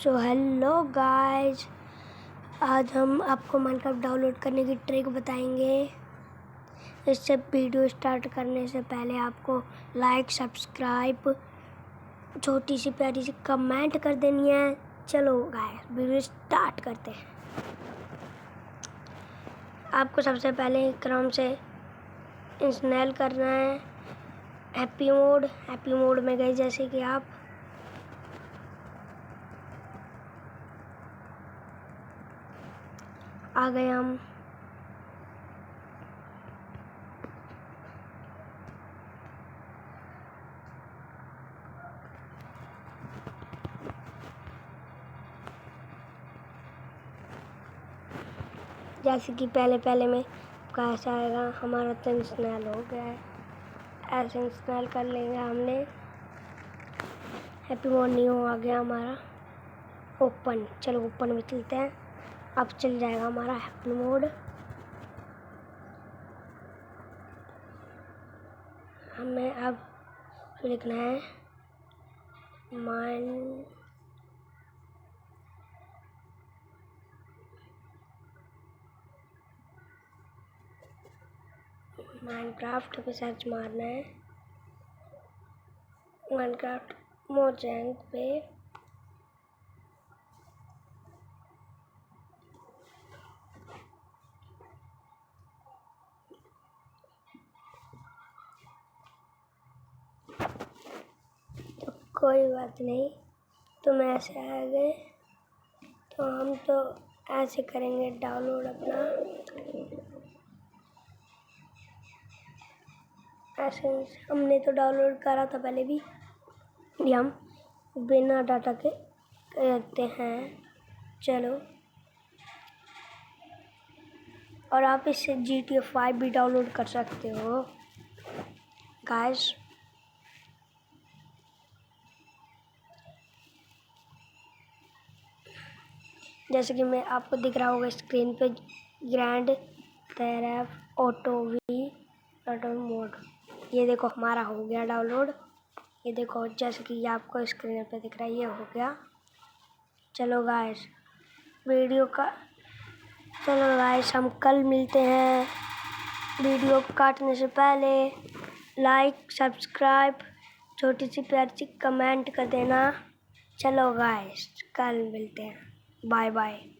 So hello guys, आज हम आपको माइनक्राफ्ट डाउनलोड करने की ट्रिक बताएंगे। इससे वीडियो स्टार्ट करने से पहले आपको लाइक, सब्सक्राइब, छोटी सी प्यारी सी कमेंट कर देनी है। चलो गाइज वीडियो स्टार्ट करते हैं। आपको सबसे पहले क्रोम से इंस्टॉल करना है हैप्पी मोड में गए जैसे कि आप आ गए हम। जैसे कि पहले में कैसा आएगा, हमारा तो इंस्टॉल हो गया है। ऐसे इंस्टॉल कर लेंगे हमने। हैप्पी मोड न्यू आ गया हमारा ओपन। चलो ओपन में चलते हैं। अब चल जाएगा हमारा हैप्पी मोड। हमें अब लिखना है माइनक्राफ्ट पे सर्च मारना है। माइनक्राफ्ट मोजेंग पे तो कोई बात नहीं, तुम ऐसे आ गए तो हम तो ऐसे करेंगे डाउनलोड अपना। ऐसे हमने तो डाउनलोड करा था पहले भी। ये हम बिना डाटा के रखते हैं। चलो, और आप इससे GTA 5 भी डाउनलोड कर सकते हो गाइस। जैसे कि मैं आपको दिख रहा होगा स्क्रीन पे, ग्रैंड थेफ्ट ऑटो मोड। ये देखो हमारा हो गया डाउनलोड। ये देखो जैसे कि ये आपको स्क्रीन पे दिख रहा है, ये हो गया। चलो गाइस हम कल मिलते हैं। वीडियो काटने से पहले लाइक, सब्सक्राइब, छोटी सी प्यारी सी कमेंट कर देना। चलो गाइस कल मिलते हैं। Bye bye.